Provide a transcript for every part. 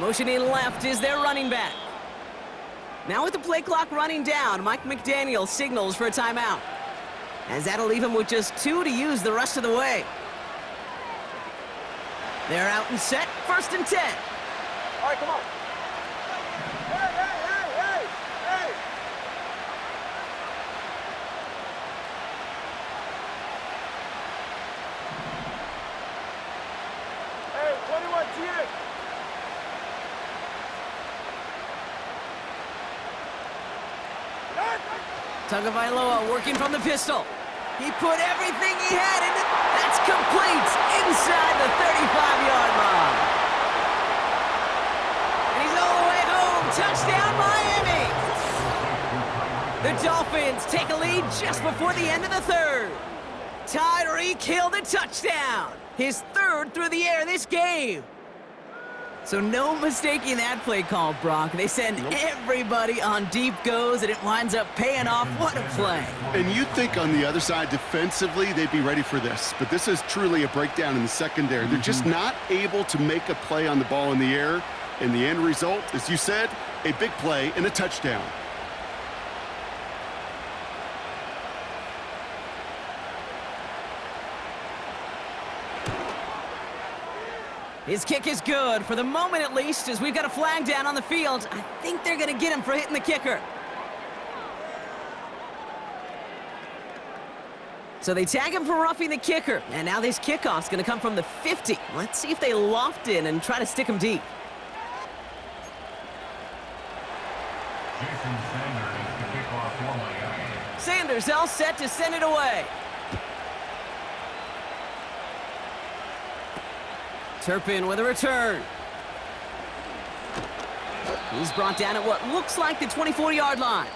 Motioning left is their running back. Now with the play clock running down, Mike McDaniel signals for a timeout, as that'll leave him with just 2 to use the rest of the way. They're out and set, 1st and 10. All right, come on. Hey, hey, hey, hey, hey. Hey, 21 TX. Tagovailoa working from the pistol. He put everything he had into it. That's complete inside the 35-yard line. And he's all the way home. Touchdown, Miami. The Dolphins take a lead just before the end of the 3rd. Tyreek Hill the touchdown. His 3rd through the air this game. So no mistaking that play call, Brock. They send everybody on deep goes, and it winds up paying off. What a play. And you'd think on the other side, defensively, they'd be ready for this. But this is truly a breakdown in the secondary. They're just not able to make a play on the ball in the air. And the end result, as you said, a big play and a touchdown. His kick is good, for the moment at least, as we've got a flag down on the field. I think they're going to get him for hitting the kicker. So they tag him for roughing the kicker, and now this kickoff's going to come from the 50. Let's see if they loft in and try to stick him deep. Sanders all set to send it away. Turpin with a return. He's brought down at what looks like the 24-yard line.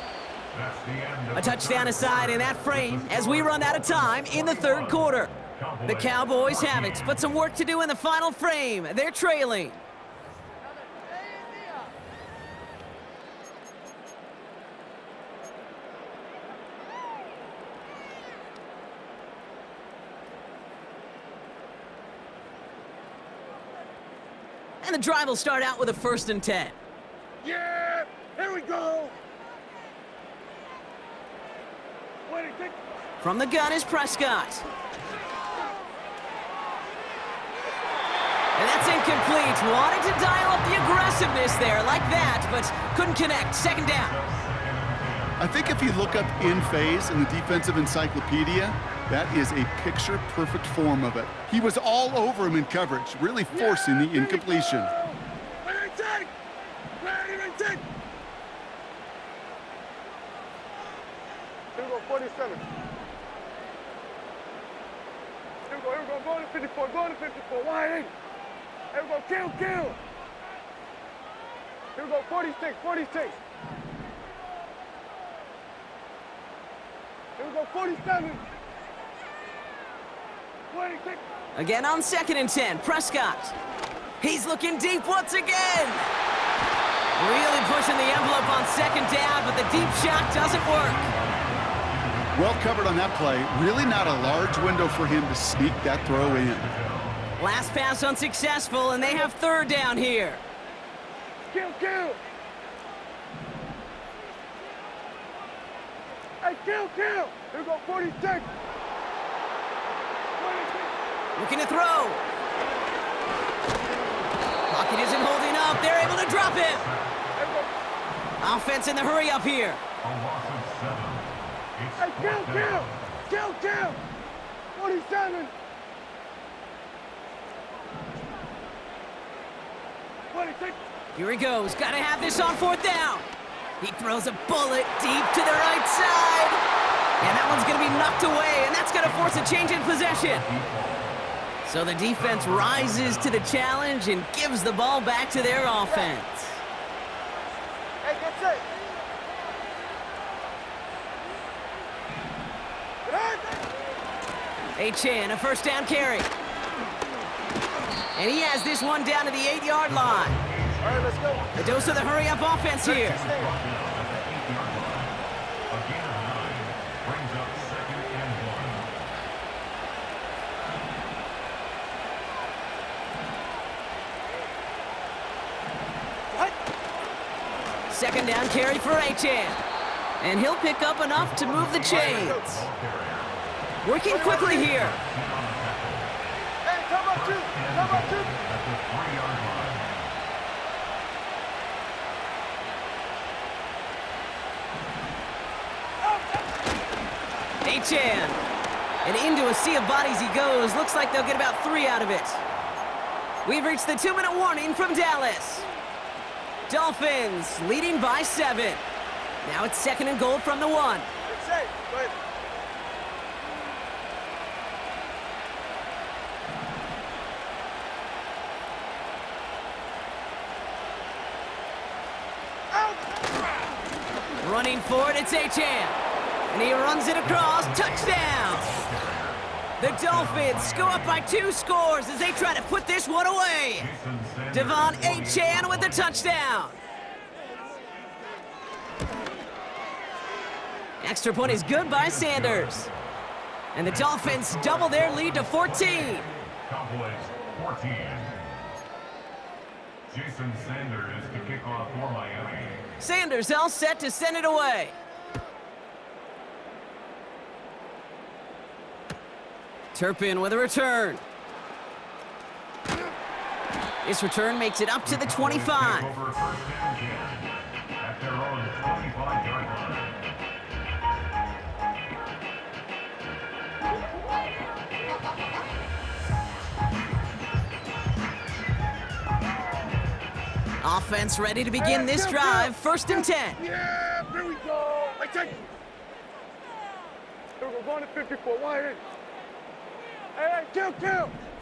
A touchdown aside in that frame as we run out of time in the 3rd quarter. The Cowboys have it, but some work to do in the final frame. They're trailing. And the drive will start out with a 1st and 10. Yeah, here we go. From the gun is Prescott. And that's incomplete. Wanted to dial up the aggressiveness there like that, but couldn't connect. 2nd down. I think if you look up in phase in the defensive encyclopedia, that is a picture-perfect form of it. He was all over him in coverage, really forcing the incompletion. Here we go, 47. Here we go, go to 54, go to 54, wide eight. Here we go, kill. Here we go, 46. Here we go, 47. 26. Again on 2nd and 10, Prescott. He's looking deep once again. Really pushing the envelope on 2nd down, but the deep shot doesn't work. Well covered on that play. Really not a large window for him to sneak that throw in. Last pass unsuccessful, and they have 3rd down here. Kill. Hey, kill. Here we go, 46. 26. Looking to throw. Pocket isn't holding up. They're able to drop him. Offense in the hurry up here. Hey, kill. 47. 26. Here he goes. Got to have this on 4th down. He throws a bullet deep to the right side. And that one's going to be knocked away, and that's going to force a change in possession. So the defense rises to the challenge and gives the ball back to their offense. Hey, get set. Achan, a 1st down carry. And he has this one down to the 8-yard line. All right, let's go. A dose of the hurry-up offense here. second down carry for Achan. And he'll pick up enough to move the chains. Working quickly here. Hey, come up two. Come up two. Achan. And into a sea of bodies he goes. Looks like they'll get about 3 out of it. We've reached the 2-minute warning from Dallas. Dolphins leading by 7. Now it's 2nd and goal from the 1. It's safe. Go ahead. Running for it, it's Achan. And he runs it across. Touchdown! The Dolphins go up by 2 scores as they try to put this one away. Devon Achan with the touchdown. Extra point is good by Sanders. And the Dolphins double their lead to 14. Cowboys 14. Jason Sanders to kick off for Miami. Sanders all set to send it away. Turpin with a return. This return makes it up to the 25. Over first and 10 at their own 25-yard line. Offense ready to begin this drive. 1st and 10. Yeah, here we go. I take it. Here we go. Going to 54. Wide in. Hey, kill.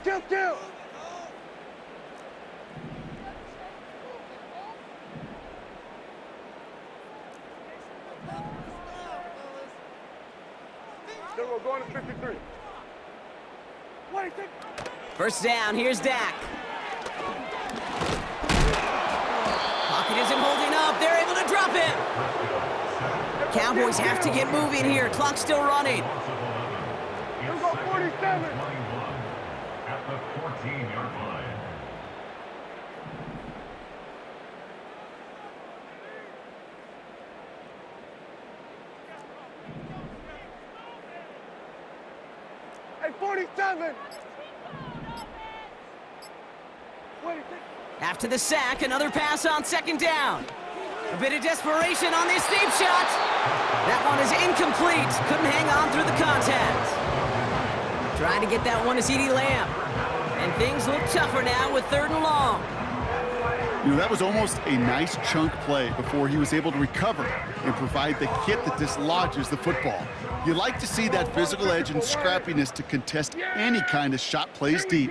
Here we go. Going to 53. What is it? 1st down, here's Dak. Pocket isn't holding up. They're able to drop him. Cowboys have to get moving here. Clock's still running. Here we go, 47. At the 14-yard line. Hey, 47. What is it? After the sack, another pass on 2nd down. A bit of desperation on this deep shot. That one is incomplete. Couldn't hang on through the contact. Trying to get that one to CeeDee Lamb. And things look tougher now with 3rd and long. You know, that was almost a nice chunk play before he was able to recover and provide the hit that dislodges the football. You like to see that physical edge and scrappiness to contest any kind of shot plays deep.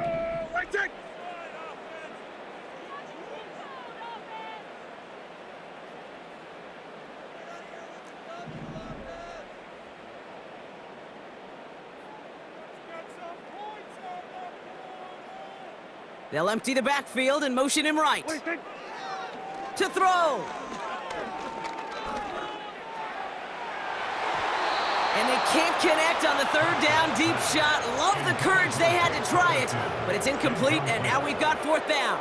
They'll empty the backfield and motion him right. To throw. And they can't connect on the 3rd down deep shot. Love the courage they had to try it, but it's incomplete, and now we've got 4th down.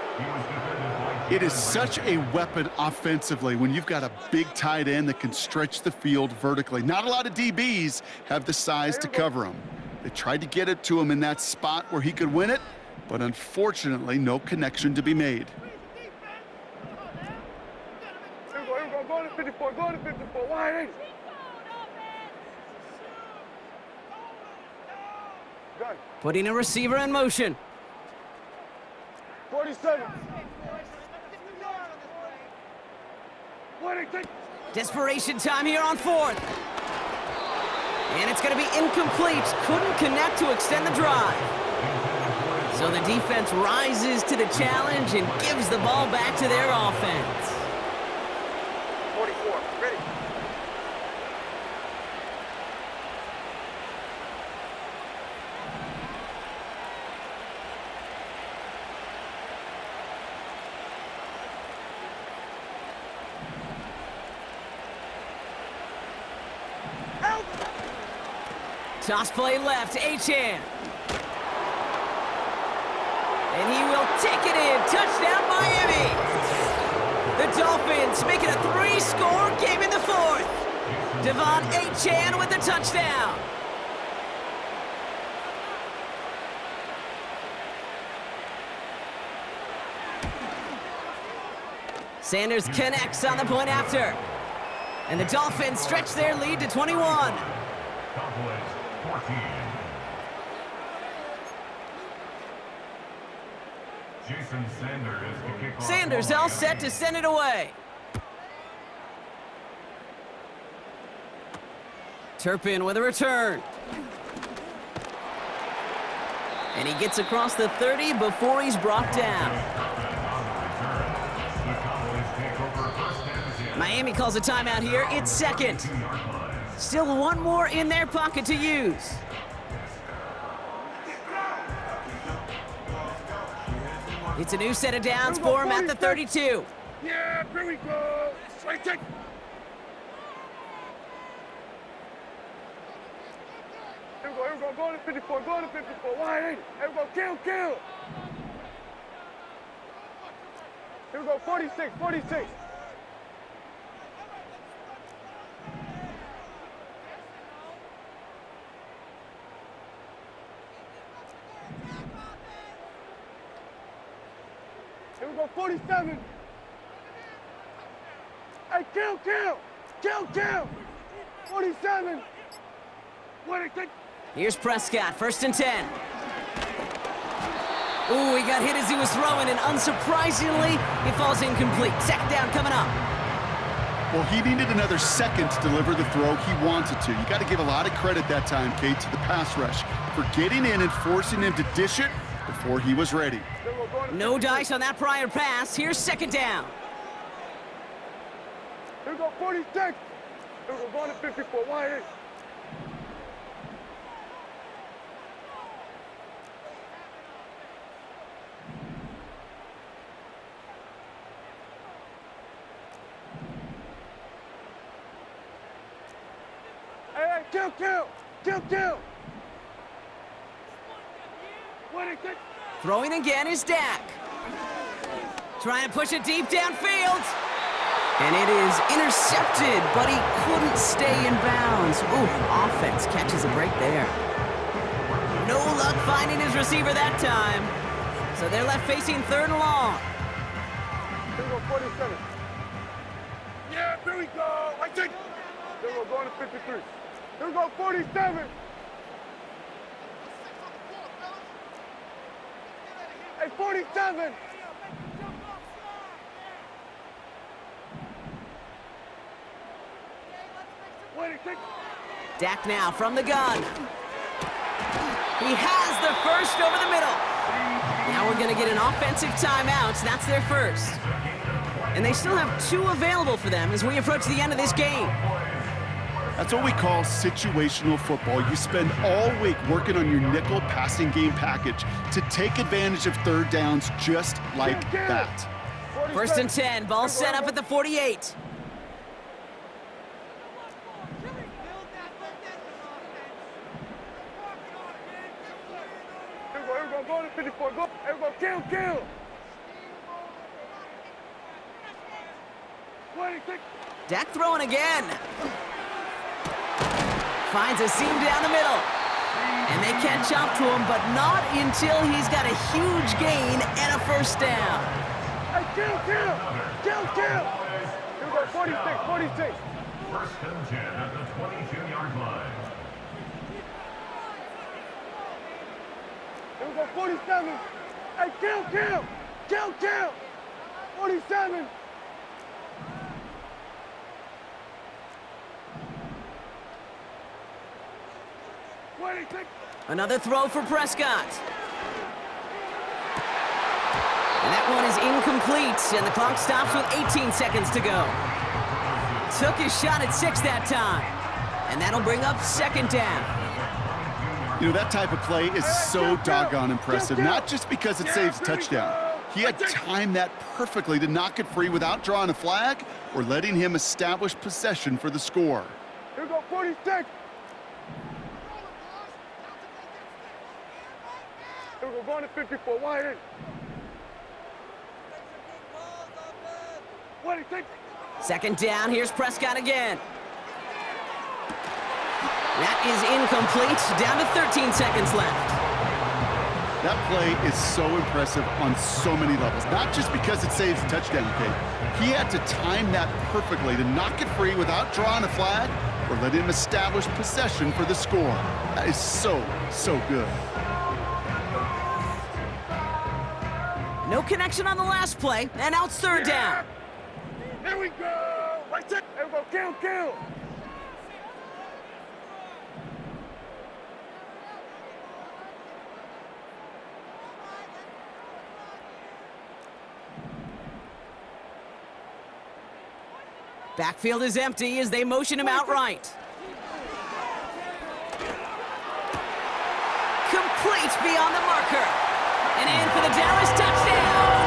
It is such a weapon offensively when you've got a big tight end that can stretch the field vertically. Not a lot of DBs have the size to cover him. They tried to get it to him in that spot where he could win it, but unfortunately, no connection to be made. Here we go. Going to 54. Going to 54. Wide in. Done. Putting a receiver in motion. 47. What is it? Desperation time here on 4th. And it's going to be incomplete. Couldn't connect to extend the drive. So the defense rises to the challenge and gives the ball back to their offense. 44. Ready. Toss play left, Achan. And he will take it in. Touchdown, Miami. The Dolphins make it a 3-score game in the fourth. Devon Achane with the touchdown. Sanders connects on the point after. And the Dolphins stretch their lead to 21. Cowboys 14. Jason Sanders to kick off. Sanders all set to send it away. Turpin with a return. And he gets across the 30 before he's brought down. Miami calls a timeout here. It's second. Still one more in their pocket to use. It's a new set of downs for him at the 32. Yeah, here we go. Right, take. Here we go, go to 54, go to 54. Wide eight. Here we go, kill. Here we go, 46. Here we go, 47. Hey, kill. 47. What a kick. Here's Prescott, first and 10. Ooh, he got hit as he was throwing, and unsurprisingly, he falls incomplete. Second down coming up. Well, he needed another second to deliver the throw he wanted to. You got to give a lot of credit that time, Kate, to the pass rush for getting in and forcing him to dish it before he was ready. No dice on that prior pass. Here's second down. Here we go, 46. Here we go, going to 54. Wide eight. Hey, kill. What a kick. Throwing again is Dak. Trying to push it deep downfield. And it is intercepted, but he couldn't stay in bounds. Ooh, offense catches a break there. No luck finding his receiver that time. So they're left facing third and long. Here we go, 47. Yeah, here we go. I take. Here we go, going to 53. Here we go, 47. Hey, 47. What a kick. Dak now from the gun. He has the first over the middle. Now we're going to get an offensive timeout. That's their first. And they still have 2 available for them as we approach the end of this game. That's what we call situational football. You spend all week working on your nickel passing game package to take advantage of third downs just like that. First and 10, ball set up at the 48. Here we go, going to 54. Go. Here we go, kill. What a kick. Dak throwing again. Finds a seam down the middle. And they catch up to him, but not until he's got a huge gain and a first down. Hey, kill. Here we go, 46. First and 10 at the 22-yard line. Here we go, 47. Hey, kill. 47. What a kick. Another throw for Prescott. And that one is incomplete, and the clock stops with 18 seconds to go. Took his shot at 6 that time. And that'll bring up second down. You know, that type of play is so doggone impressive, not just because it saves a touchdown. He had timed that perfectly to knock it free without drawing a flag or letting him establish possession for the score. Here we go, 46. Here we go, going to 54. Wide eight. What do you think? Second down, here's Prescott again. That is incomplete, down to 13 seconds left. That play is so impressive on so many levels, not just because it saves a touchdown, Kate. He had to time that perfectly to knock it free without drawing a flag or letting him establish possession for the score. That is so, so good. No connection on the last play, and now it's third down. Here we go. Right there. Here we go. Kill, kill. Backfield is empty as they motion him outright. Complete beyond the marker. And in for the Dallas touchdown.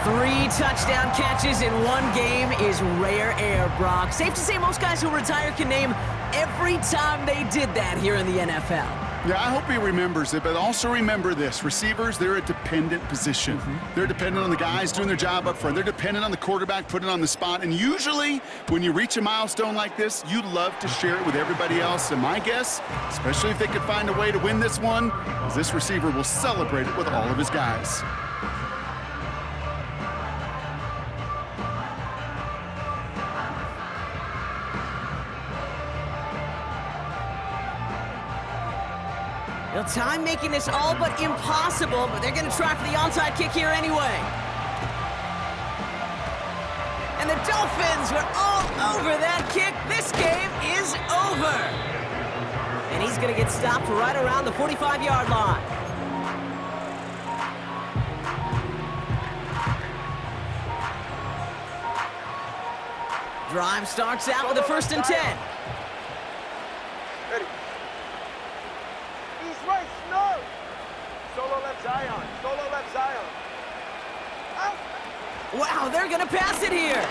3 touchdown catches in one game is rare air, Brock. Safe to say most guys who retire can name every time they did that here in the NFL. Yeah, I hope he remembers it, but also remember this. Receivers, they're a dependent position. They're dependent on the guys doing their job up front. They're dependent on the quarterback putting it on the spot. And usually, when you reach a milestone like this, you love to share it with everybody else. And my guess, especially if they could find a way to win this one, is this receiver will celebrate it with all of his guys. Well, time making this all but impossible, but they're going to try for the onside kick here anyway. And the Dolphins were all over that kick. This game is over. And he's going to get stopped right around the 45-yard line. Drive starts out with a 1st and 10. Ready. East right, snow. Solo left Zion. Solo left Zion. Out. Wow, they're going to pass it here.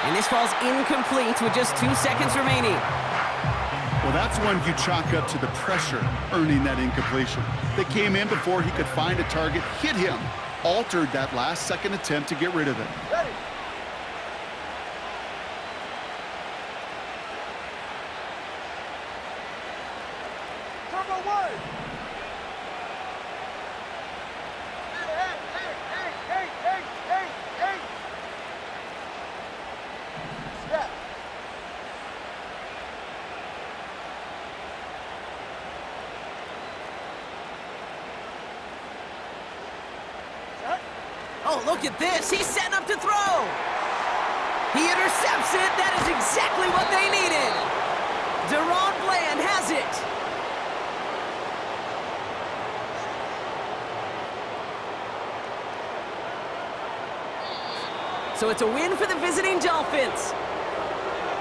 And this falls incomplete with just 2 seconds remaining. Well, that's one you chalk up to the pressure earning that incompletion. They came in before he could find a target, hit him, altered that last-second attempt to get rid of it. Ready. Turbo one. Hey. Step. Set. Oh, look at this. He's setting up to throw. He intercepts it. That is exactly what they needed. Deron Bland has it. So it's a win for the visiting Dolphins.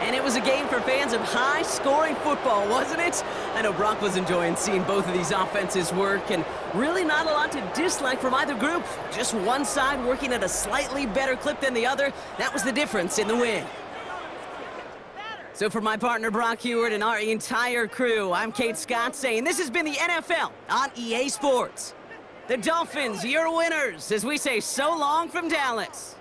And it was a game for fans of high-scoring football, wasn't it? I know Brock was enjoying seeing both of these offenses work, and really not a lot to dislike from either group. Just one side working at a slightly better clip than the other. That was the difference in the win. So for my partner Brock Heward and our entire crew, I'm Kate Scott saying this has been the NFL on EA Sports. The Dolphins, your winners, as we say so long from Dallas.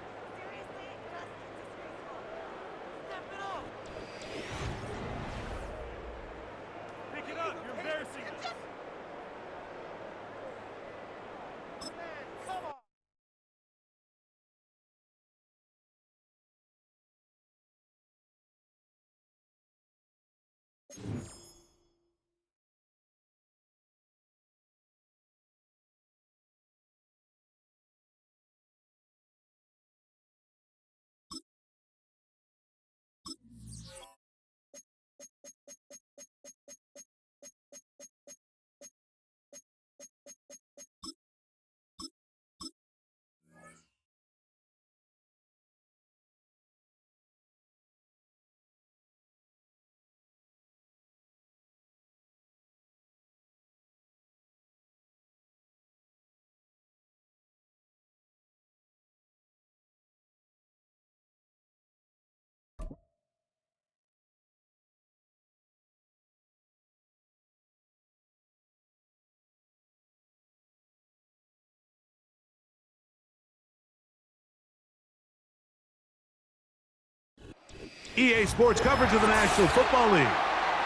EA Sports coverage of the National Football League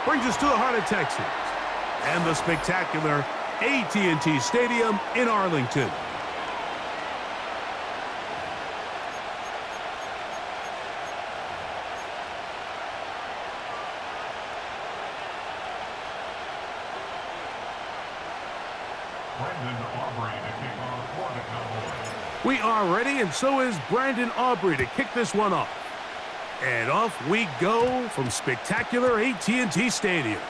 brings us to the heart of Texas and the spectacular AT&T Stadium in Arlington. We are ready, and so is Brandon Aubrey to kick this one off. And off we go from spectacular AT&T Stadium.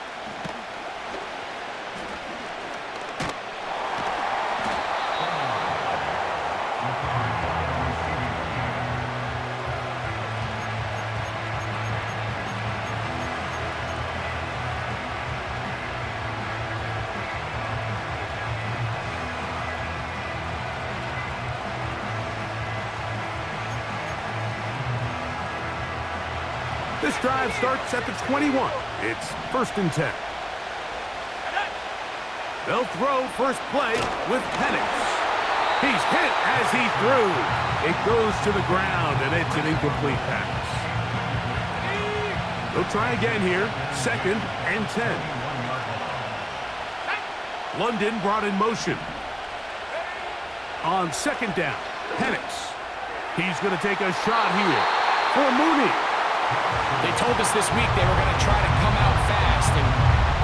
This drive starts at the 21. It's 1st and 10. They'll throw first play with Penix. He's hit as he threw. It goes to the ground, and it's an incomplete pass. They'll try again here. 2nd and 10. London brought in motion. On 2nd down, Penix. He's going to take a shot here for Mooney. They told us this week they were going to try to come out fast, and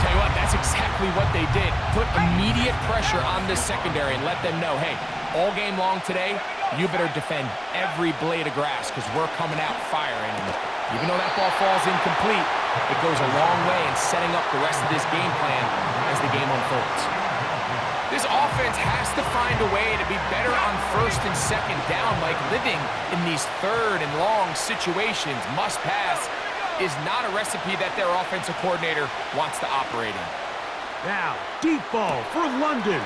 tell you what, that's exactly what they did. Put immediate pressure on this secondary and let them know, hey, all game long today, you better defend every blade of grass because we're coming out firing. And even though that ball falls incomplete, it goes a long way in setting up the rest of this game plan as the game unfolds. This offense has to find a way to be better on 1st and 2nd down, like living in these 3rd and long situations. Must pass is not a recipe that their offensive coordinator wants to operate in. Now, deep ball for London.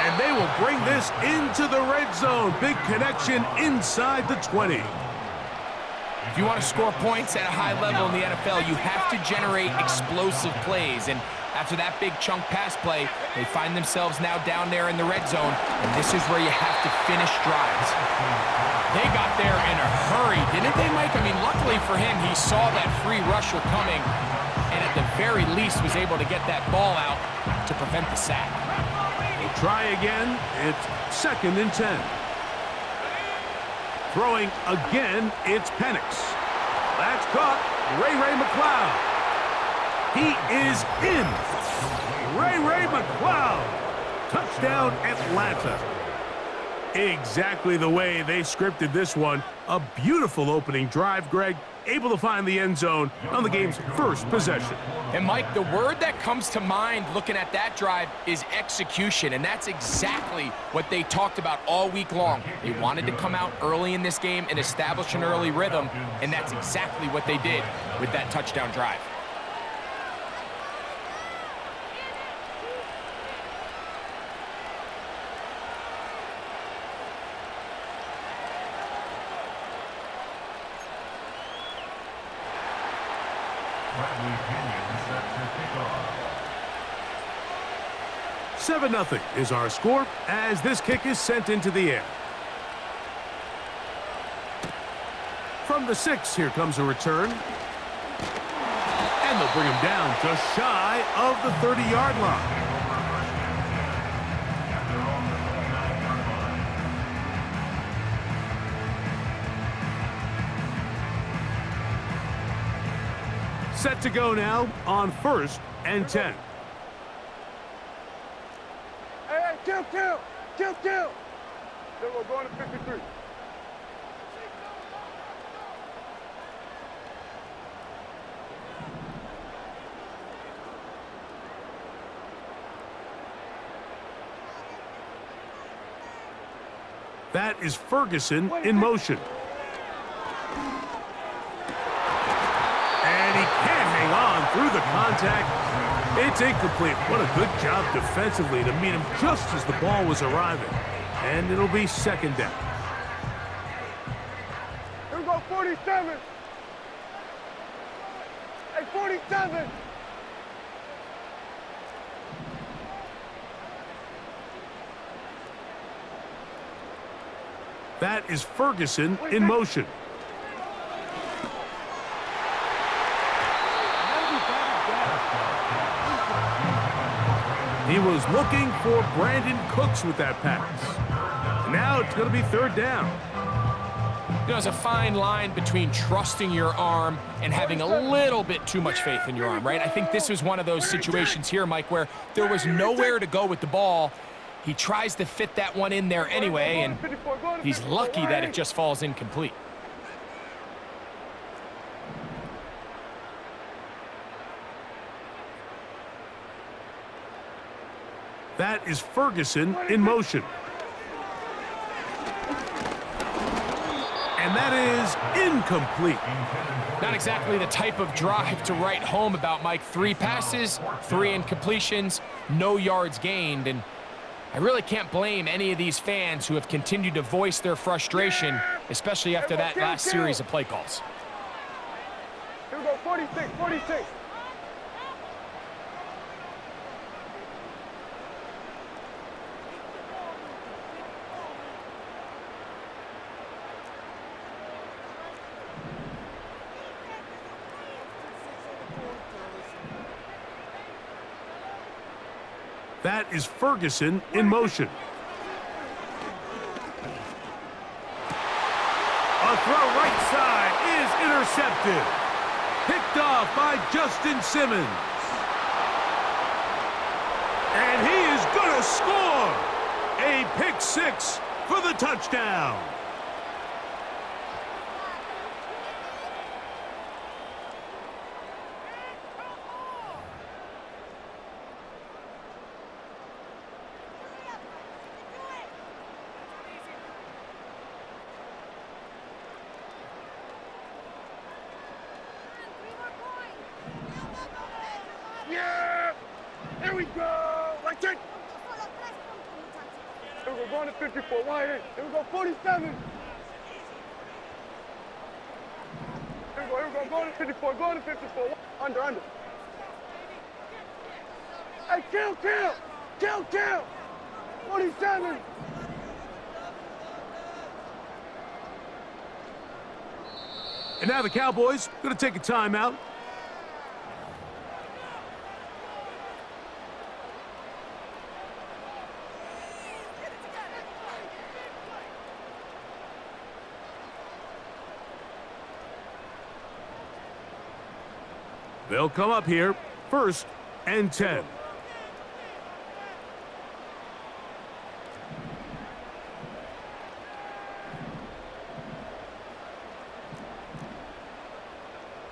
And they will bring this into the red zone. Big connection inside the 20. If you want to score points at a high level in the NFL, you have to generate explosive plays. And after that big chunk pass play, they find themselves now down there in the red zone, and this is where you have to finish drives. They got there in a hurry, didn't they, Mike? I mean, luckily for him, he saw that free rusher coming, and at the very least was able to get that ball out to prevent the sack. We'll try again. It's 2nd and 10. Throwing again, it's Penix. That's caught. Ray McCloud. He is in. Ray McCloud. Touchdown, Atlanta. Exactly the way they scripted this one. A beautiful opening drive, Greg. Able to find the end zone on the game's first possession. And, Mike, the word that comes to mind looking at that drive is execution, and that's exactly what they talked about all week long. They wanted to come out early in this game and establish an early rhythm, and that's exactly what they did with that touchdown drive. Bradley Pinion set to kick off. 7-0 is our score as this kick is sent into the air. From the 6, here comes a return. And they'll bring him down just shy of the 30-yard line. Set to go now on 1st and 10. Hey, kill. Then we're going to 53. That is Ferguson in motion. And he can't hang on through the contact. It's incomplete. What a good job defensively to meet him just as the ball was arriving. And it'll be 2nd down. Here we go, 47. Hey, 47. That is Ferguson in motion. He was looking for Brandon Cooks with that pass. And now it's going to be third down. You know, there's a fine line between trusting your arm and having a little bit too much faith in your arm, right? I think this was one of those situations here, Mike, where there was nowhere to go with the ball. He tries to fit that one in there anyway, and he's lucky that it just falls incomplete. That is Ferguson in motion. And that is incomplete. Not exactly the type of drive to write home about, Mike. 3 passes, 3 incompletions, no yards gained. And I really can't blame any of these fans who have continued to voice their frustration, especially after that last series of play calls. Here we go, 46, 46. That is Ferguson in motion. A throw right side is intercepted. Picked off by Justin Simmons. And he is going to score. A pick 6 for the touchdown. Yeah! Here we go! Right there! Here we go, going to 54. Wide in. Here we go, 47. Here we go, going to 54, going to 54. Under. Hey, kill! 47. And now the Cowboys going to take a timeout. They'll come up here, 1st and 10.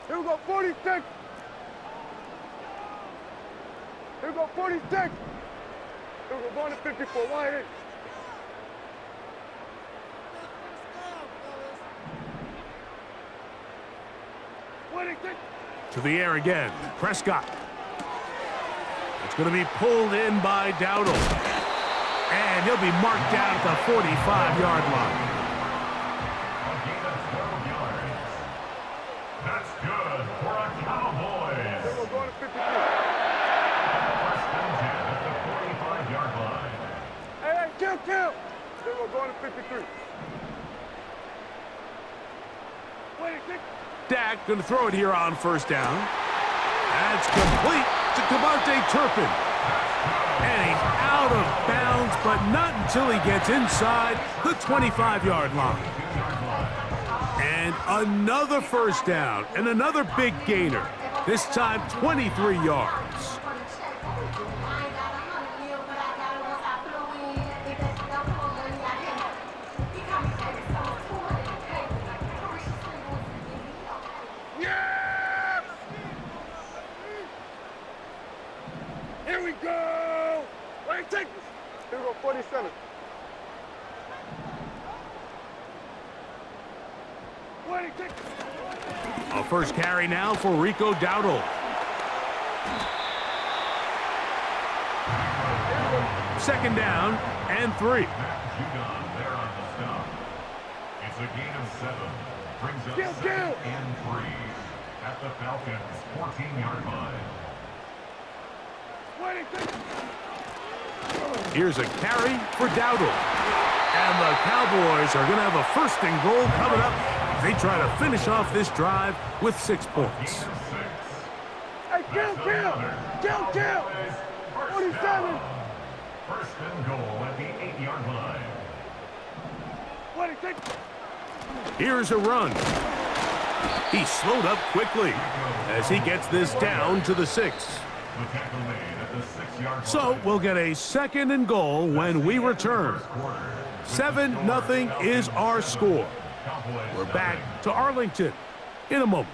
Here we go, 46. Here we go, 46. Here we go, going to 54. Wide in. To the air again, Prescott. It's going to be pulled in by Dowdle. And he'll be marked down at the 45-yard line. That's good for a Cowboys. Here we're going to 53. First and 10 at the 45-yard line. Hey, kill! Here we're going to 53. Dak going to throw it here on 1st down. That's complete to Devontae Turpin. And he's out of bounds, but not until he gets inside the 25-yard line. And another 1st down and another big gainer. This time 23 yards. Here we go! Wait, take this! Here we go, 47. Wait, take this! A 1st carry now for Rico Dowdle. 2nd down and 3. There on the stop. It's a gain of 7. Brings up 2nd and 3 at the Falcons' 14-yard line. Here's a carry for Dowdle. And the Cowboys are going to have a 1st and goal coming up. They try to finish off this drive with 6 points. Hey, kill! 47. 47. First and goal at the 8-yard line. 26. Here's a run. He slowed up quickly as he gets this down to the 6. The tackle made at the 6-yard line. So we'll get a second and goal when we return. 7-0 is our score. We're back to Arlington in a moment.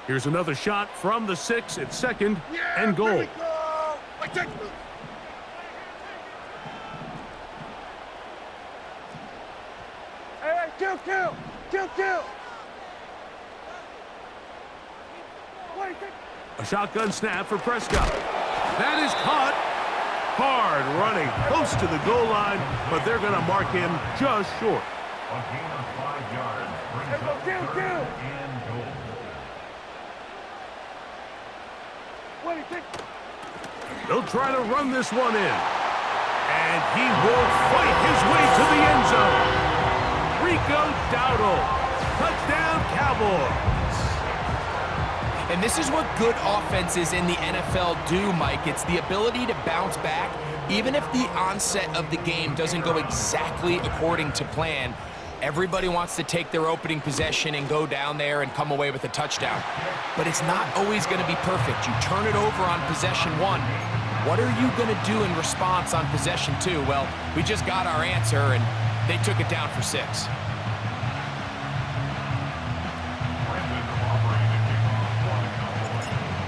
Here's another shot from the 6 at second and goal. Here we go. Like that. Hey, kill. A shotgun snap for Prescott. That is caught. Hard running close to the goal line, but they're going to mark him just short. A gain of 5 yards brings Hey, go, up kill. third and goal. 26. They'll try to run this one in. And he will fight his way to the end zone. Rico Dowdle. Touchdown, Cowboys. And this is what good offenses in the NFL do, Mike. It's the ability to bounce back, even if the onset of the game doesn't go exactly according to plan. Everybody wants to take their opening possession and go down there and come away with a touchdown. But it's not always going to be perfect. You turn it over on possession 1. What are you going to do in response on possession 2? Well, we just got our answer, and they took it down for 6.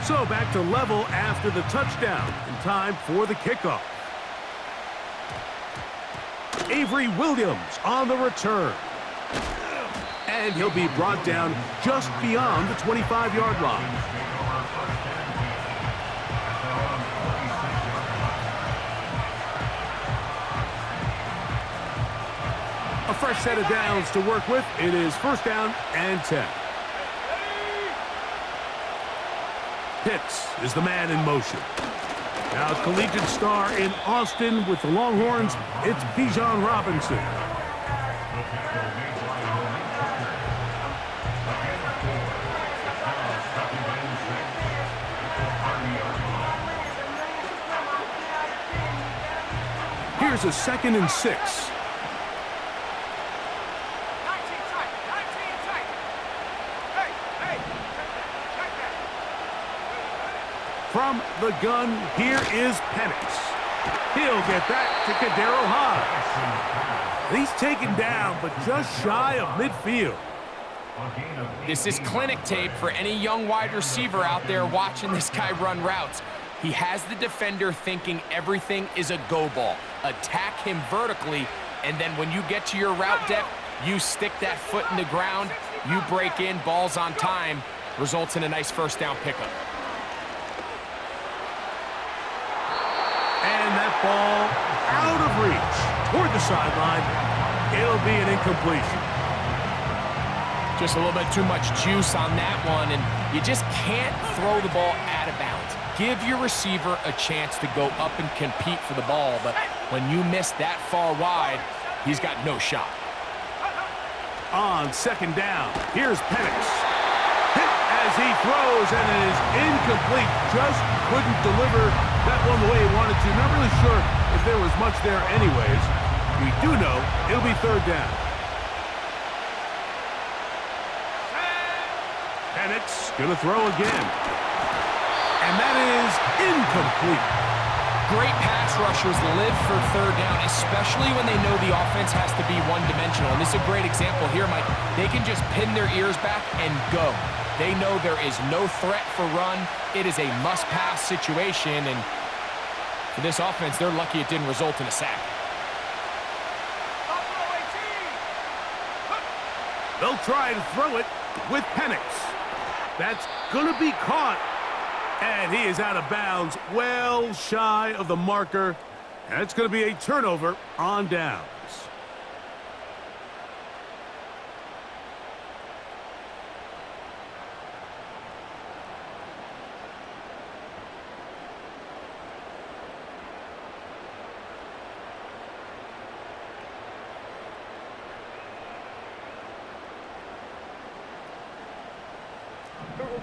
So back to level after the touchdown. In time for the kickoff. Avery Williams on the return. And he'll be brought down just beyond the 25-yard line. A fresh set of downs to work with. It is first down and 10. Pitts is the man in motion. Now collegiate star in Austin with the Longhorns, it's Bijan Robinson. Here's a 2nd and 6. From the gun, here is Penix. He'll get that to Kadero High. He's taken down, but just shy of midfield. This is clinic tape for any young wide receiver out there watching this guy run routes. He has the defender thinking everything is a go ball. Attack him vertically, and then when you get to your route depth, you stick that foot in the ground, you break in, balls on time, results in a nice first down pickup. And that ball out of reach toward the sideline. It'll be an incompletion. Just a little bit too much juice on that one, and you just can't throw the ball out of bounds. Give your receiver a chance to go up and compete for the ball, but when you miss that far wide, he's got no shot. On second down, here's Penix. Hit as he throws, and it is incomplete. Just couldn't deliver that one the way he wanted to. Not really sure if there was much there anyways. We do know it'll be third down. Penix gonna throw again. And that is incomplete. Great pass rushers live for third down, especially when they know the offense has to be one-dimensional. And this is a great example here, Mike. They can just pin their ears back and go. They know there is no threat for run. It is a must-pass situation, and for this offense, they're lucky it didn't result in a sack. They'll try to throw it with Penix. That's gonna be caught. And he is out of bounds, well shy of the marker. And it's going to be a turnover on downs.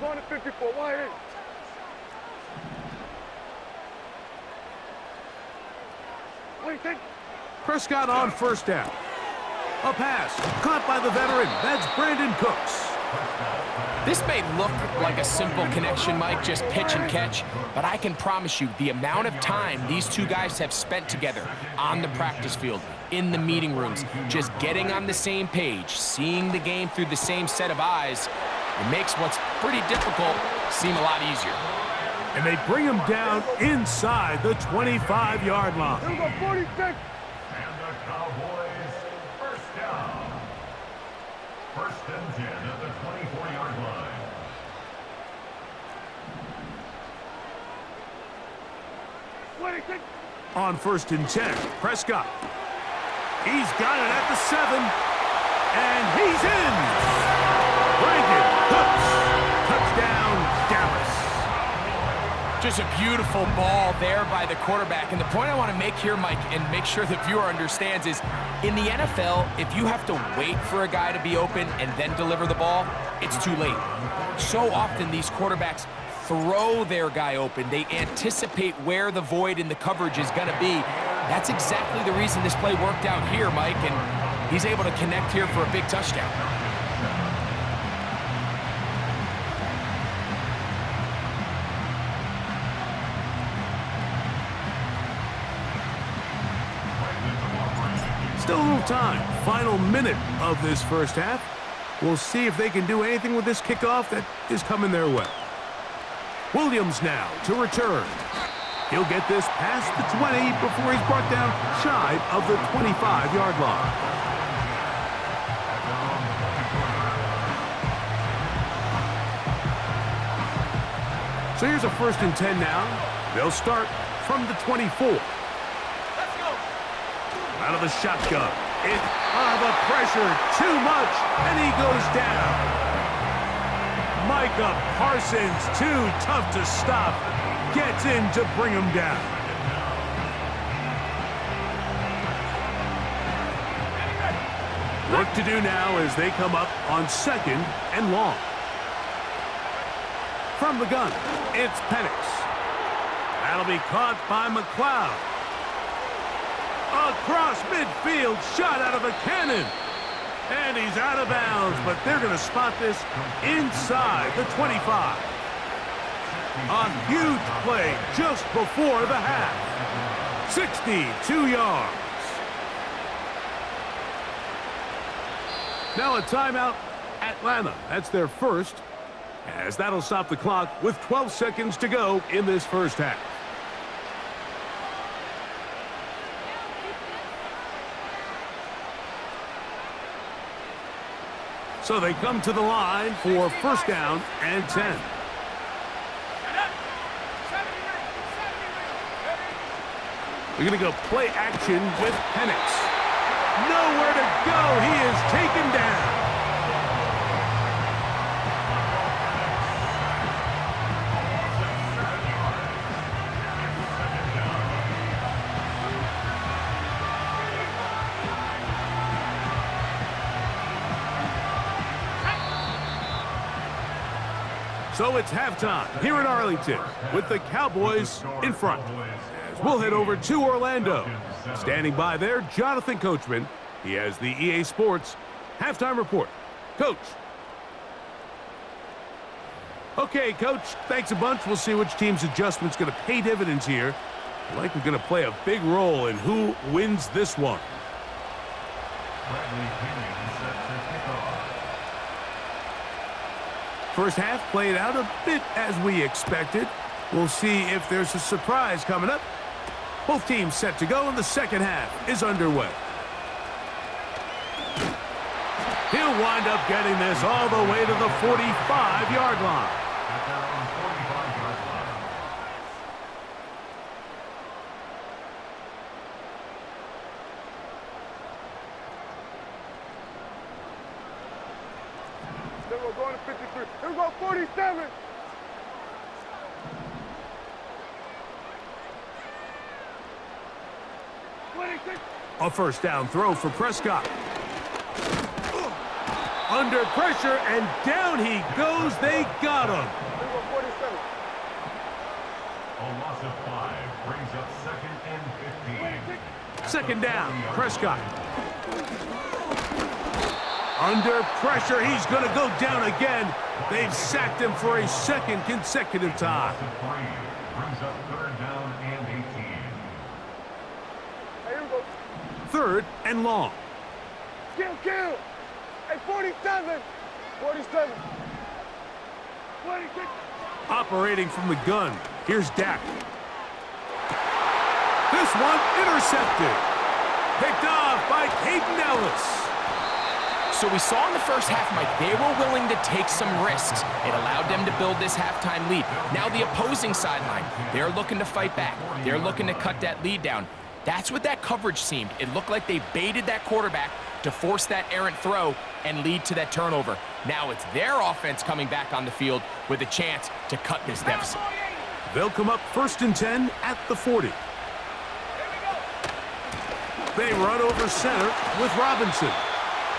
going to 54. Why ain't? Wait, take. Prescott on first down. A pass caught by the veteran. That's Brandon Cooks. This may look like a simple connection, Mike, just pitch and catch, but I can promise you the amount of time these two guys have spent together on the practice field, in the meeting rooms, just getting on the same page, seeing the game through the same set of eyes, it makes what's pretty difficult seem a lot easier. And they bring him down inside the 25-yard line. Here we go, 46. And the Cowboys first down. First and 10 at the 24-yard line. On first and 10, Prescott. He's got it at the 7, and he's in. Brandon Cooks, touchdown, Dallas. Just a beautiful ball there by the quarterback. And the point I want to make here, Mike, and make sure the viewer understands is, in the NFL, if you have to wait for a guy to be open and then deliver the ball, it's too late. So often these quarterbacks throw their guy open. They anticipate where the void in the coverage is going to be. That's exactly the reason this play worked out here, Mike, and he's able to connect here for a big touchdown. Still a little time. Final minute of this first half. We'll see if they can do anything with this kickoff that is coming their way. Williams now to return. He'll get this past the 20 before he's brought down shy of the 25-yard line. So here's a first and 10 now. They'll start from the 24. Out of the shotgun. The pressure, too much, and he goes down. Micah Parsons, too tough to stop, gets in to bring him down. Work to do now as they come up on second and long. From the gun, it's Penix. That'll be caught by McLeod. Across midfield, shot out of a cannon. And he's out of bounds, but they're going to spot this inside the 25. A huge play just before the half. 62 yards. Now a timeout, Atlanta. That's their first, as that'll stop the clock with 12 seconds to go in this first half. So they come to the line for first down and 10. We're going to go play action with Penix. Nowhere to go. He is taken down. So it's halftime here in Arlington with the Cowboys in front. As we'll head over to Orlando. Standing by there, Jonathan Coachman. He has the EA Sports halftime report. Coach. Okay, Coach, thanks a bunch. We'll see which team's adjustment's going to pay dividends here. Likely going to play a big role in who wins this one. First half played out a bit as we expected. We'll see if there's a surprise coming up. Both teams set to go, and the second half is underway. He'll wind up getting this all the way to the 45-yard line. Then we're going to 53. Here we go, 47. A first down throw for Prescott. Under pressure, and down he goes. They got him. Field goal 47. A loss of 5 brings up 2nd and 15. Second down, Prescott. Under pressure, he's going to go down again. They've sacked him for a second consecutive time. Loss of 3 brings up 3rd down and 18. Hey, here we go. 3rd and long. Kill. Hey, 47. 47. 26. Operating from the gun. Here's Dak. This one intercepted. Picked off by Caden Ellis. So we saw in the first half, Mike, they were willing to take some risks. It allowed them to build this halftime lead. Now the opposing sideline, they're looking to fight back. They're looking to cut that lead down. That's what that coverage seemed. It looked like they baited that quarterback to force that errant throw and lead to that turnover. Now it's their offense coming back on the field with a chance to cut this deficit. They'll come up 1st and 10 at the 40. They run over center with Robinson.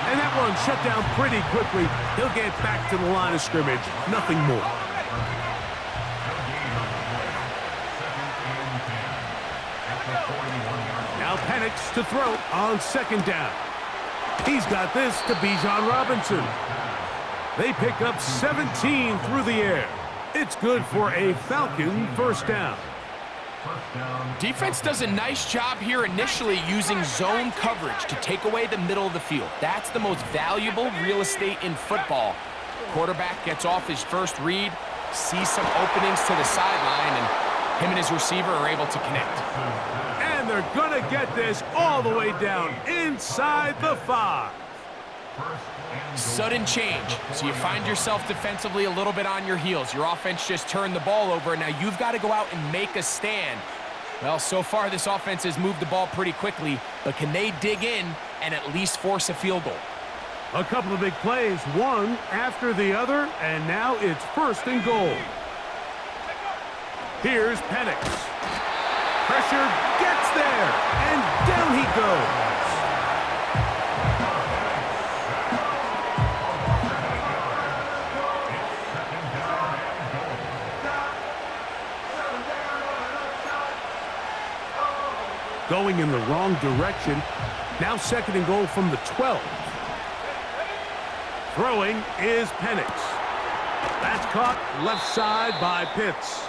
And that one shut down pretty quickly. He'll get back to the line of scrimmage. Nothing more. Now Penix to throw on 2nd down. He's got this to Bijan Robinson. They pick up 17 through the air. It's good for a Falcon 1st down. Defense does a nice job here initially using zone coverage to take away the middle of the field. That's the most valuable real estate in football. Quarterback gets off his first read, sees some openings to the sideline, and him and his receiver are able to connect. And they're going to get this all the way down inside the 5. Sudden change. So you find yourself defensively a little bit on your heels. Your offense just turned the ball over, and now you've got to go out and make a stand. Well, so far this offense has moved the ball pretty quickly, but can they dig in and at least force a field goal? A couple of big plays, one after the other, and now it's 1st and goal. Here's Penix. Pressure gets there, and down he goes. Going in the wrong direction. Now 2nd and goal from the 12. Throwing is Penix. That's caught left side by Pitts.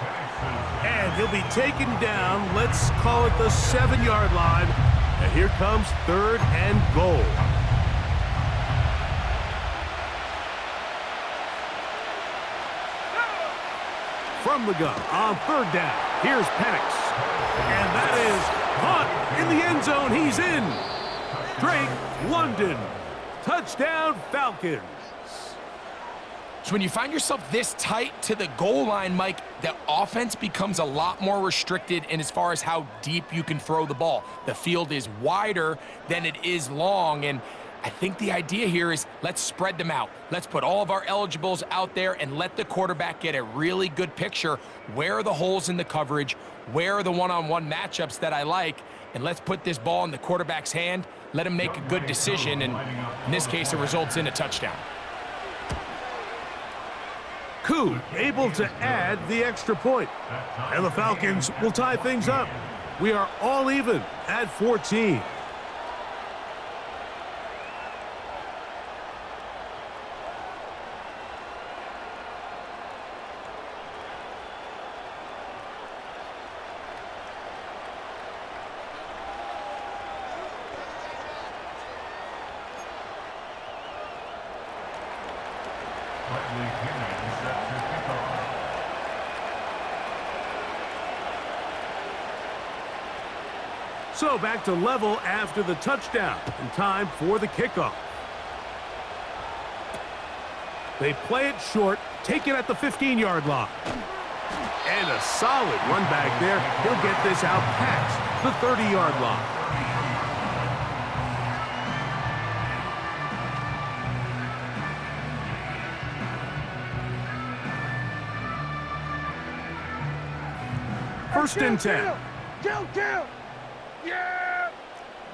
And he'll be taken down, let's call it the 7-yard line. And here comes 3rd and goal. From the gun on 3rd down, here's Penix. And that is caught in the end zone. He's in. Drake London. Touchdown, Falcons. So when you find yourself this tight to the goal line, Mike, the offense becomes a lot more restricted in as far as how deep you can throw the ball. The field is wider than it is long, and I think the idea here is let's spread them out. Let's put all of our eligibles out there and let the quarterback get a really good picture. Where are the holes in the coverage? Where are the one-on-one matchups that I like? And let's put this ball in the quarterback's hand. Let him make a good decision, and in this case, it results in a touchdown. Koo able to add the extra point. And the Falcons will tie things up. We are all even at 14. So back to level after the touchdown, and time for the kickoff. They play it short, take it at the 15-yard line. And a solid run back there. He'll get this out past the 30-yard line. First and 10. Kill! Yeah!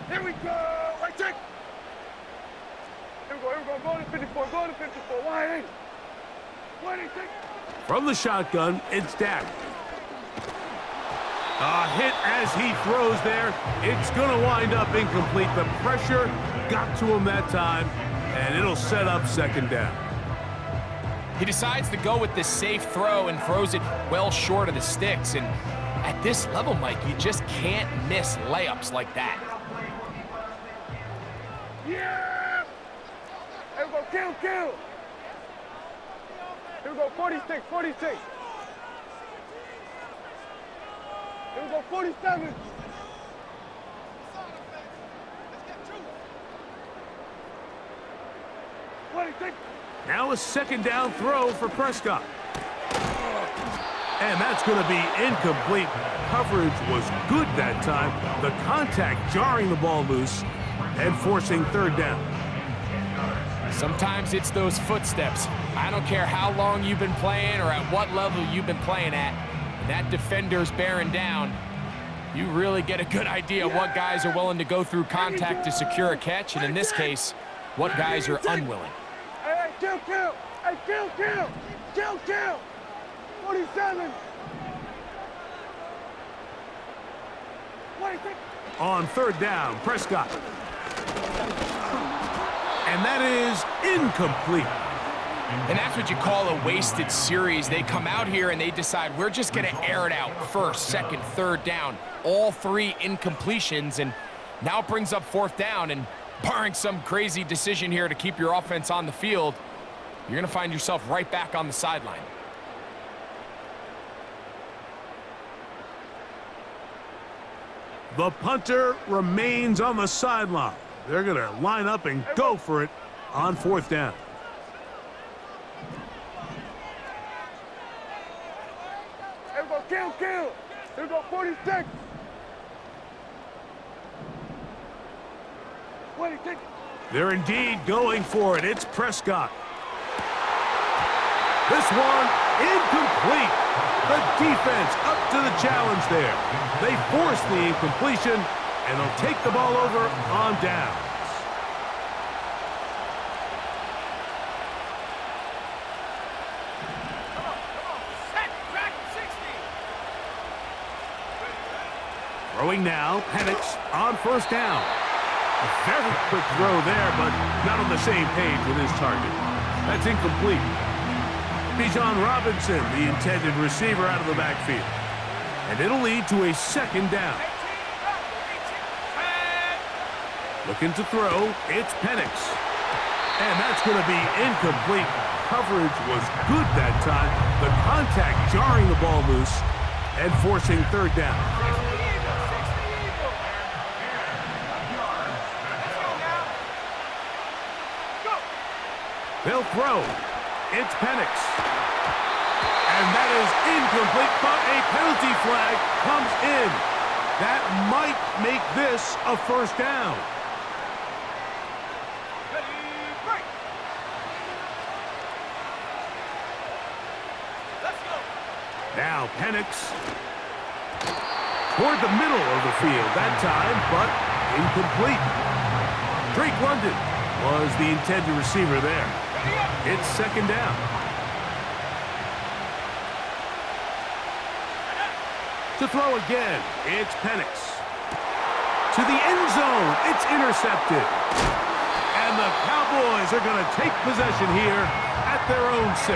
Here we go! Right take! Here we go, go to 54, go to 54, wide eight. Wide eight, take. From the shotgun, it's Dak. A hit as he throws there. It's going to wind up incomplete. The pressure got to him that time, and it'll set up second down. He decides to go with this safe throw and throws it well short of the sticks. And at this level, Mike, you just can't miss layups like that. Yeah! Here we go, kill. Here we go, 46. Here we go, 47. Now a second down throw for Prescott. And that's going to be incomplete. Coverage was good that time. The contact jarring the ball loose and forcing third down. Sometimes it's those footsteps. I don't care how long you've been playing or at what level you've been playing at. When that defender's bearing down, you really get a good idea of what guys are willing to go through contact to secure a catch, and in this case, what guys are unwilling. Hey, kill. Hey, kill. 47. 46. On third down, Prescott. And that is incomplete. And that's what you call a wasted series. They come out here and they decide we're just going to air it out first, second, third down. All three incompletions, and now it brings up fourth down. And barring some crazy decision here to keep your offense on the field, you're going to find yourself right back on the sideline. The punter remains on the sideline. They're going to line up and go for it on fourth down. Here we go, kill. Here we go, 46. 26. They're indeed going for it. It's Prescott. This one incomplete. The defense up to the challenge there. They force the incompletion, and they'll take the ball over on downs. Throwing now, Penix on first down. A very quick throw there, but not on the same page with his target. That's incomplete. Bijan Robinson, the intended receiver, out of the backfield. And it'll lead to a second down. Looking to throw, it's Penix. And that's going to be incomplete. Coverage was good that time. The contact jarring the ball loose and forcing third down. They'll throw. It's Penix. And that is incomplete, but a penalty flag comes in. That might make this a first down. Now Penix toward the middle of the field that time, but incomplete. Drake London was the intended receiver there. It's second down. To throw again, it's Penix. To the end zone, it's intercepted. And the Cowboys are going to take possession here at their own 6.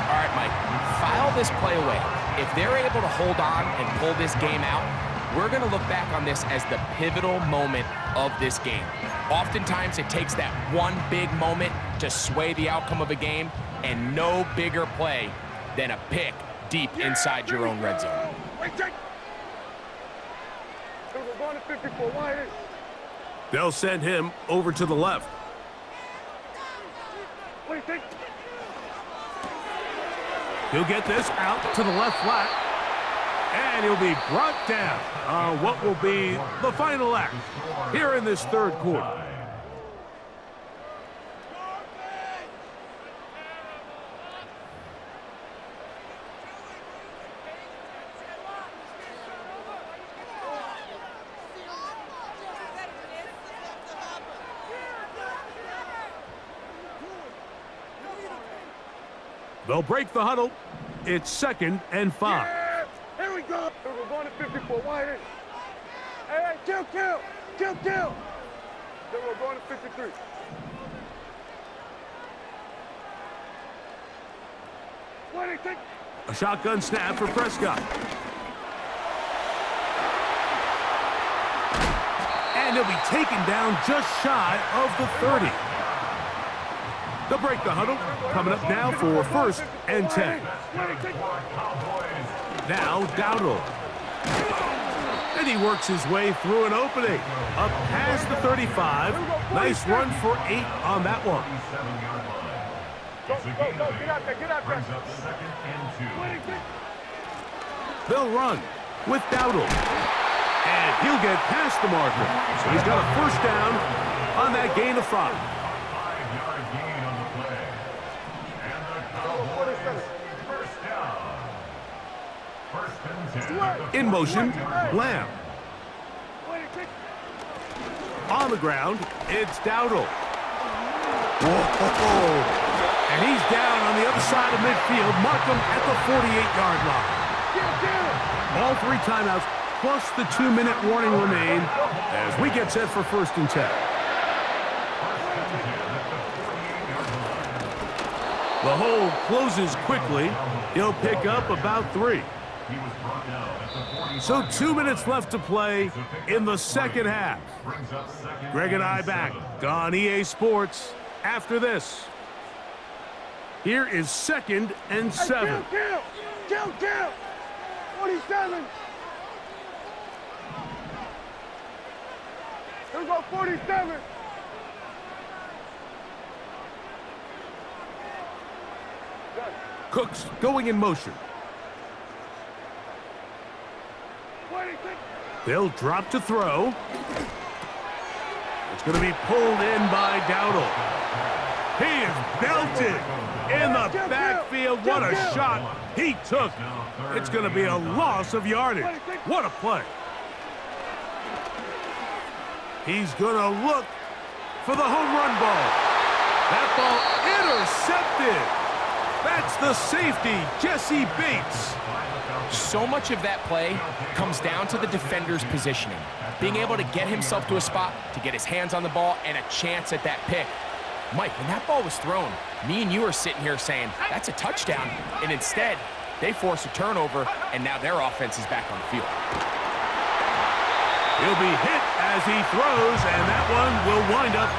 All right, Mike, file this play away. If they're able to hold on and pull this game out, we're going to look back on this as the pivotal moment of this game. Oftentimes, it takes that one big moment to sway the outcome of a game, and no bigger play than a pick deep inside your own red zone. They'll send him over to the left. He'll get this out to the left flat, and he'll be brought down on what will be the final act here in this third quarter. They'll break the huddle. It's 2nd and 5. Yeah! Here we go. We're going to 54. Wide in. Hey, kill. Then we're going to 53. Wide in, take. A shotgun snap for Prescott. And he'll be taken down just shy of the 30. They'll break the huddle. Coming up now for 1st and 10. Now Dowdle. And he works his way through an opening. Up past the 35. Nice run for 8 on that one. Go, get out there. Brings up 2nd and 2. They'll run with Dowdle. And he'll get past the marker. So he's got a 1st down on that gain of 5. 5-yard gain on the play. And the Cowboys, 1st down. 1st and 10. In motion, Lamb. On the ground, it's Dowdle. Whoa. And he's down on the other side of midfield. Mark him at the 48-yard line. All 3 timeouts plus the 2-minute warning remain as we get set for 1st and 10. The hole closes quickly. He'll pick up about 3. So 2 minutes left to play in the 2nd half. Greg and I back on EA Sports after this. Here is 2nd and 7. Kill. 47. Here we go, 47. Cooks going in motion. They'll drop to throw. It's going to be pulled in by Dowdle. He is belted in the backfield. What a shot he took. It's going to be a loss of yardage. What a play. He's going to look for the home run ball. That ball intercepted. That's the safety, Jesse Bates. So much of that play comes down to the defender's positioning. Being able to get himself to a spot, to get his hands on the ball, and a chance at that pick. Mike, when that ball was thrown, me and you are sitting here saying, that's a touchdown. And instead, they force a turnover, and now their offense is back on the field. He'll be hit as he throws, and that one will wind up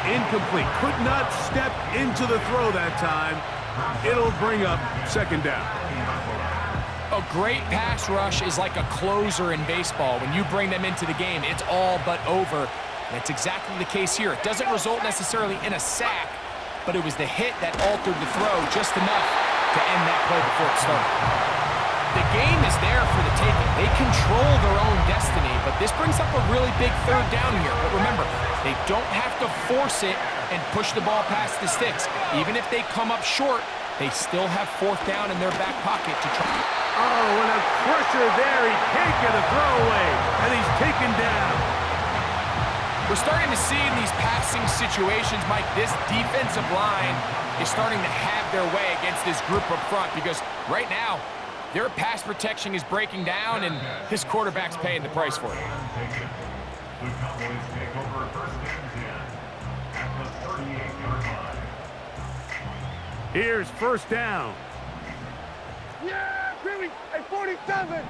incomplete. Could not step into the throw that time. It'll bring up 2nd down. A great pass rush is like a closer in baseball. When you bring them into the game, it's all but over. That's exactly the case here. It doesn't result necessarily in a sack, but it was the hit that altered the throw just enough to end that play before it started. The game is there for the taking. They control their own destiny, but this brings up a really big 3rd down here. But remember, they don't have to force it and push the ball past the sticks. Even if they come up short, they still have 4th down in their back pocket to try. Oh, and a pressure there. He can't get a throwaway, and he's taken down. We're starting to see in these passing situations, Mike, this defensive line is starting to have their way against this group up front because right now, their pass protection is breaking down, and this quarterback's paying the price for it. The Cowboys take over 1st and 10 at the 38-yard line. Here's 1st down. Yeah, Billy, at 47.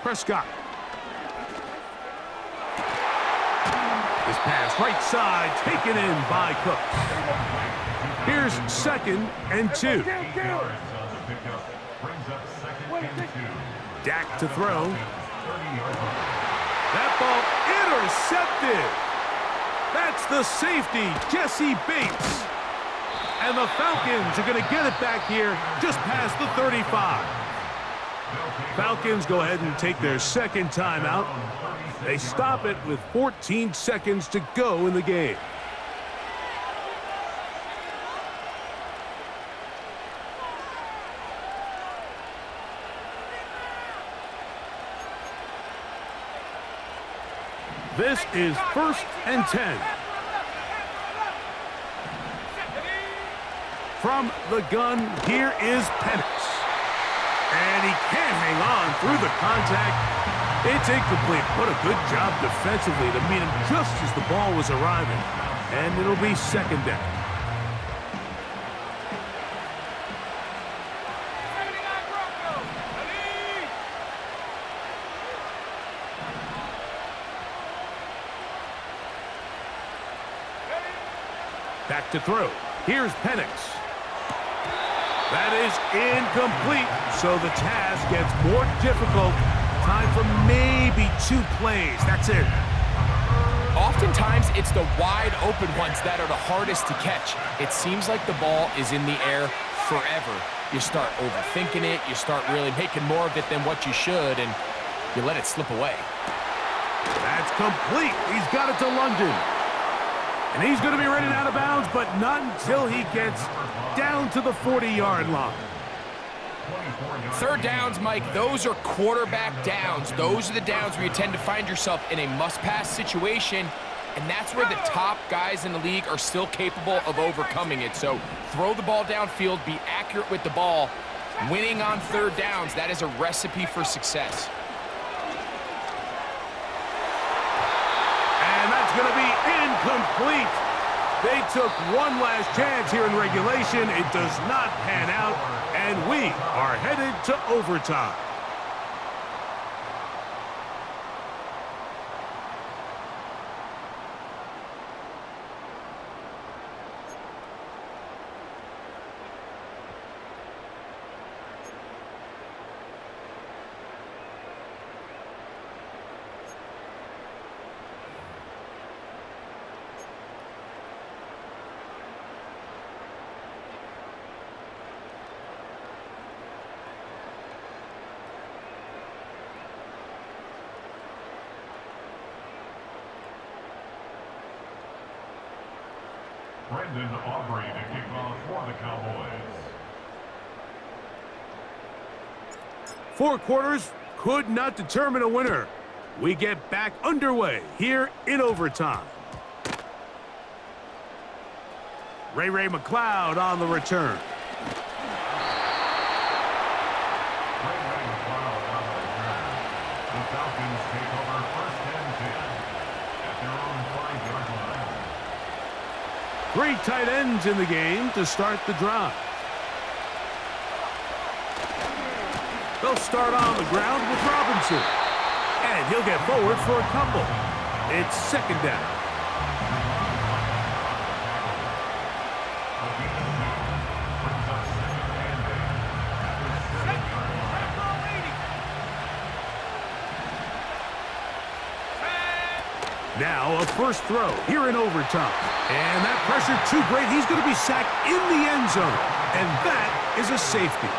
Prescott. This pass right side taken in by Cooks. Here's 2nd and 2. 8 yards on the pickup. Brings up 2nd and 2. Dak to throw. 30-yard line. That ball intercepted. That's the safety, Jesse Bates. And the Falcons are going to get it back here just past the 35. Falcons go ahead and take their 2nd timeout. They stop it with 14 seconds to go in the game. This is 1st and 10. From the gun, here is Penix. And he can't hang on through the contact. It's incomplete, but a good job defensively to meet him just as the ball was arriving. And it'll be second down. Back to throw. Here's Penix. That is incomplete, so the task gets more difficult. Time for maybe 2 plays. That's it. Oftentimes, it's the wide open ones that are the hardest to catch. It seems like the ball is in the air forever. You start overthinking it. You start really making more of it than what you should, and you let it slip away. That's complete. He's got it to London. And he's going to be running out of bounds, but not until he gets down to the 40-yard line. Third downs, Mike, those are quarterback downs. Those are the downs where you tend to find yourself in a must-pass situation, and that's where the top guys in the league are still capable of overcoming it. So throw the ball downfield, be accurate with the ball. Winning on third downs, that is a recipe for success. And that's going to be incomplete. They took one last chance here in regulation. It does not pan out, and we are headed to overtime. Brendan Aubrey to kick off for the Cowboys. 4 quarters could not determine a winner. We get back underway here in overtime. Ray McLeod on the return. The Falcons take over first and 10 at their own 5-yard line. 3 tight ends in the game to start the drive. They'll start on the ground with Robinson. And he'll get forward for a couple. It's second down. Now a first throw here in overtime. And that pressure too great. He's going to be sacked in the end zone. And that is a safety.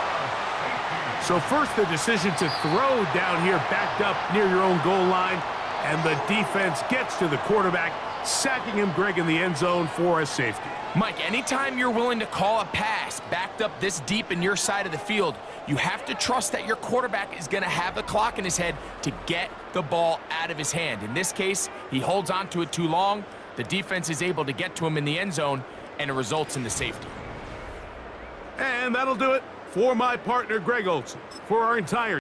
So first the decision to throw down here backed up near your own goal line. And the defense gets to the quarterback, sacking him, Greg, in the end zone for a safety. Mike, anytime you're willing to call a pass backed up this deep in your side of the field, you have to trust that your quarterback is going to have the clock in his head to get the ball out of his hand. In this case, he holds on to it too long. The defense is able to get to him in the end zone, and it results in the safety. And that'll do it for my partner, Greg Olson, for our entire